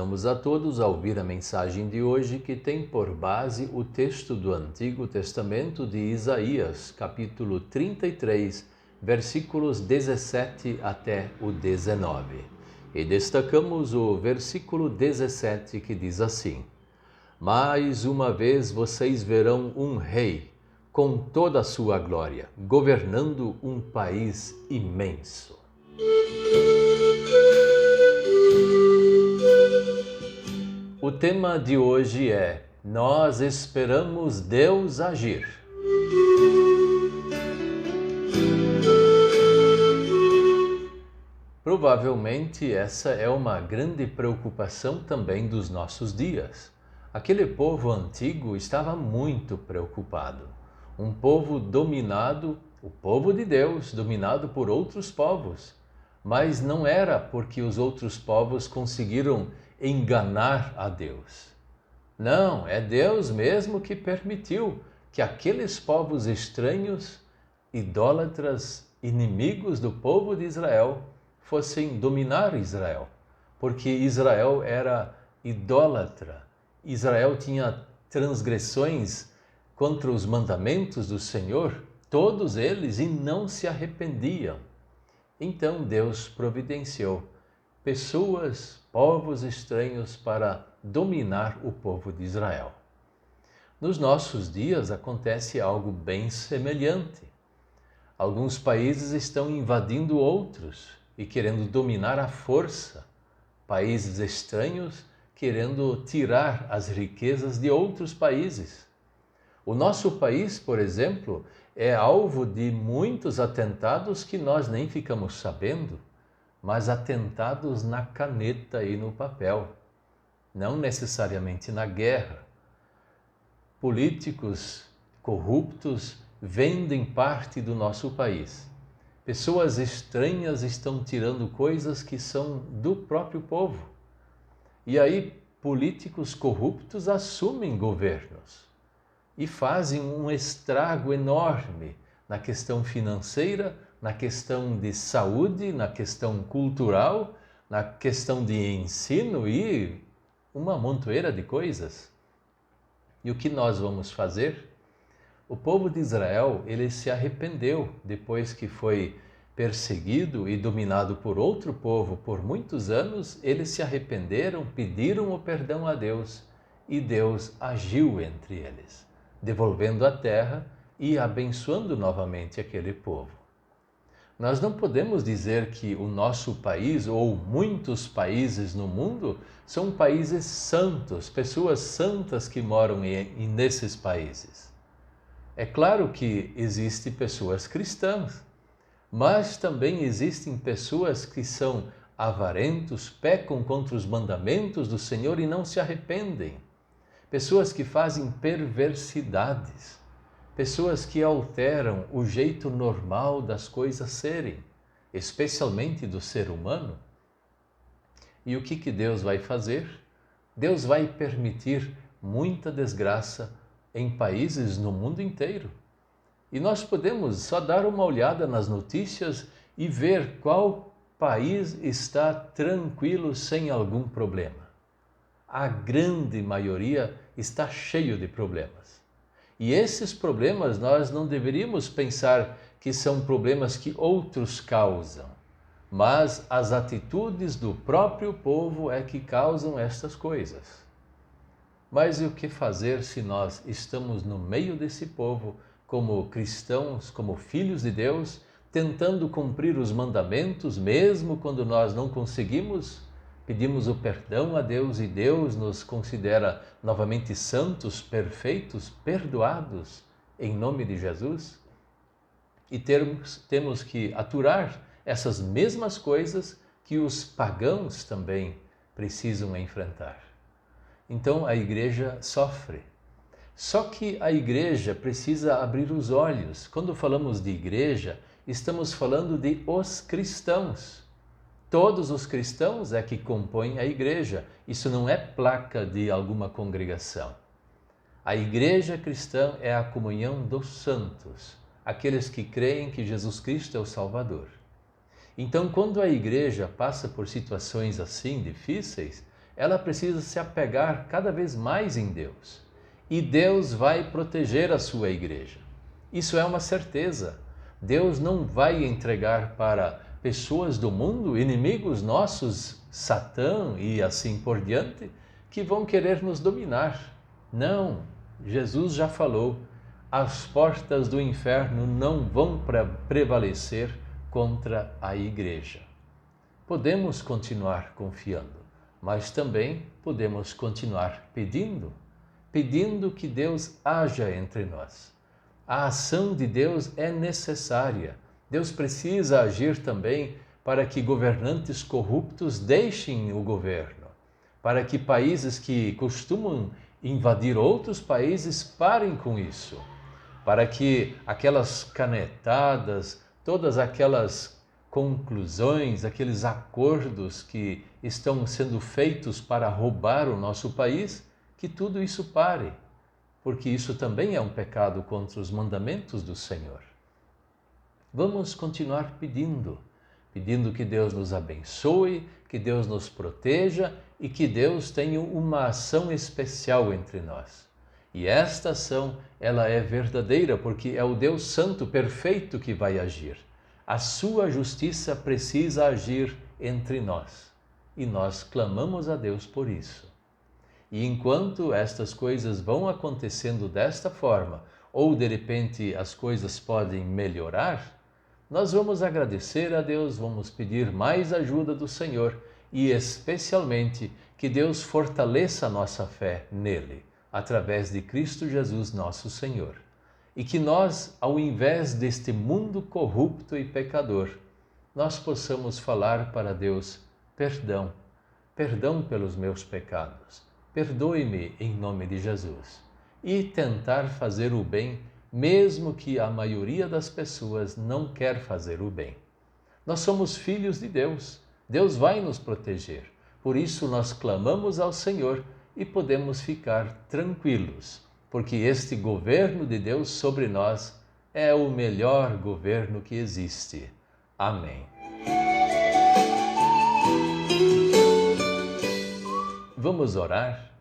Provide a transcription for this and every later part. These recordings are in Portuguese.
convidamos a todos a ouvir a mensagem de hoje, que tem por base o texto do Antigo Testamento de Isaías, capítulo 33, versículos 17 até o 19. E destacamos o versículo 17, que diz assim: Mais uma vez vocês verão um rei, com toda a sua glória, governando um país imenso. O tema de hoje é: Nós esperamos Deus agir. Provavelmente essa é uma grande preocupação também dos nossos dias. Aquele povo antigo estava muito preocupado. Um povo dominado, o povo de Deus, dominado por outros povos. Mas não era porque os outros povos conseguiram enganar a Deus. Não, é Deus mesmo que permitiu que aqueles povos estranhos, idólatras, inimigos do povo de Israel, fossem dominar Israel. Porque Israel era idólatra. Israel tinha transgressões contra os mandamentos do Senhor, todos eles, e não se arrependiam. Então Deus providenciou pessoas, povos estranhos para dominar o povo de Israel. Nos nossos dias acontece algo bem semelhante. Alguns países estão invadindo outros e querendo dominar à força. Países estranhos querendo tirar as riquezas de outros países. O nosso país, por exemplo, é alvo de muitos atentados que nós nem ficamos sabendo, mas atentados na caneta e no papel, não necessariamente na guerra. Políticos corruptos vendem parte do nosso país. Pessoas estranhas estão tirando coisas que são do próprio povo. E aí, políticos corruptos assumem governos e fazem um estrago enorme na questão financeira, na questão de saúde, na questão cultural, na questão de ensino e uma montoeira de coisas. E o que nós vamos fazer? O povo de Israel, ele se arrependeu depois que foi perseguido e dominado por outro povo por muitos anos. Eles se arrependeram, pediram o perdão a Deus e Deus agiu entre eles, devolvendo a terra e abençoando novamente aquele povo. Nós não podemos dizer que o nosso país ou muitos países no mundo são países santos, pessoas santas que moram nesses países. É claro que existem pessoas cristãs, mas também existem pessoas que são avarentos, pecam contra os mandamentos do Senhor e não se arrependem. Pessoas que fazem perversidades, pessoas que alteram o jeito normal das coisas serem, especialmente do ser humano. E o que Deus vai fazer? Deus vai permitir muita desgraça em países no mundo inteiro. E nós podemos só dar uma olhada nas notícias e ver qual país está tranquilo sem algum problema. A grande maioria está cheio de problemas. E esses problemas nós não deveríamos pensar que são problemas que outros causam, mas as atitudes do próprio povo é que causam estas coisas. Mas e o que fazer se nós estamos no meio desse povo, como cristãos, como filhos de Deus, tentando cumprir os mandamentos, mesmo quando nós não conseguimos? Pedimos o perdão a Deus e Deus nos considera novamente santos, perfeitos, perdoados, em nome de Jesus? E temos que aturar essas mesmas coisas que os pagãos também precisam enfrentar. Então a igreja sofre. Só que a igreja precisa abrir os olhos. Quando falamos de igreja, estamos falando de os cristãos. Todos os cristãos é que compõem a igreja. Isso não é placa de alguma congregação. A igreja cristã é a comunhão dos santos, aqueles que creem que Jesus Cristo é o Salvador. Então, quando a igreja passa por situações assim difíceis, ela precisa se apegar cada vez mais em Deus. E Deus vai proteger a sua igreja. Isso é uma certeza. Deus não vai entregar para pessoas do mundo, inimigos nossos, Satã e assim por diante, que vão querer nos dominar. Não, Jesus já falou, as portas do inferno não vão prevalecer contra a igreja. Podemos continuar confiando, mas também podemos continuar pedindo que Deus haja entre nós. A ação de Deus é necessária. Deus precisa agir também para que governantes corruptos deixem o governo, para que países que costumam invadir outros países parem com isso, para que aquelas canetadas, todas aquelas conclusões, aqueles acordos que estão sendo feitos para roubar o nosso país, que tudo isso pare, porque isso também é um pecado contra os mandamentos do Senhor. Vamos continuar pedindo que Deus nos abençoe, que Deus nos proteja e que Deus tenha uma ação especial entre nós. E esta ação, ela é verdadeira, porque é o Deus Santo, perfeito, que vai agir. A sua justiça precisa agir entre nós. E nós clamamos a Deus por isso. E enquanto estas coisas vão acontecendo desta forma, ou de repente as coisas podem melhorar, nós vamos agradecer a Deus, vamos pedir mais ajuda do Senhor e especialmente que Deus fortaleça a nossa fé nele, através de Cristo Jesus, nosso Senhor. E que nós, ao invés deste mundo corrupto e pecador, nós possamos falar para Deus: perdão, perdão pelos meus pecados, perdoe-me em nome de Jesus. E tentar fazer o bem, mesmo que a maioria das pessoas não quer fazer o bem. Nós somos filhos de Deus, Deus vai nos proteger. Por isso nós clamamos ao Senhor e podemos ficar tranquilos, porque este governo de Deus sobre nós é o melhor governo que existe. Amém. Vamos orar?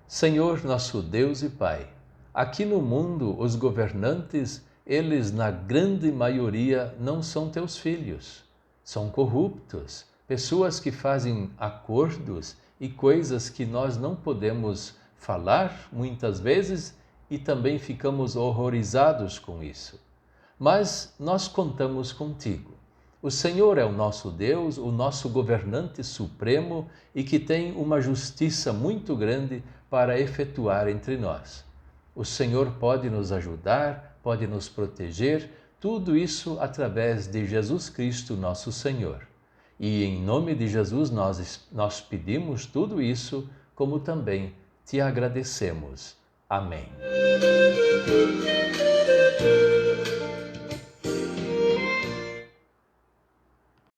Senhor, nosso Deus e Pai, aqui no mundo os governantes, eles na grande maioria não são teus filhos, são corruptos, pessoas que fazem acordos e coisas que nós não podemos falar muitas vezes e também ficamos horrorizados com isso. Mas nós contamos contigo. O Senhor é o nosso Deus, o nosso governante supremo e que tem uma justiça muito grande para efetuar entre nós. O Senhor pode nos ajudar, pode nos proteger, tudo isso através de Jesus Cristo, nosso Senhor. E em nome de Jesus nós pedimos tudo isso, como também te agradecemos. Amém.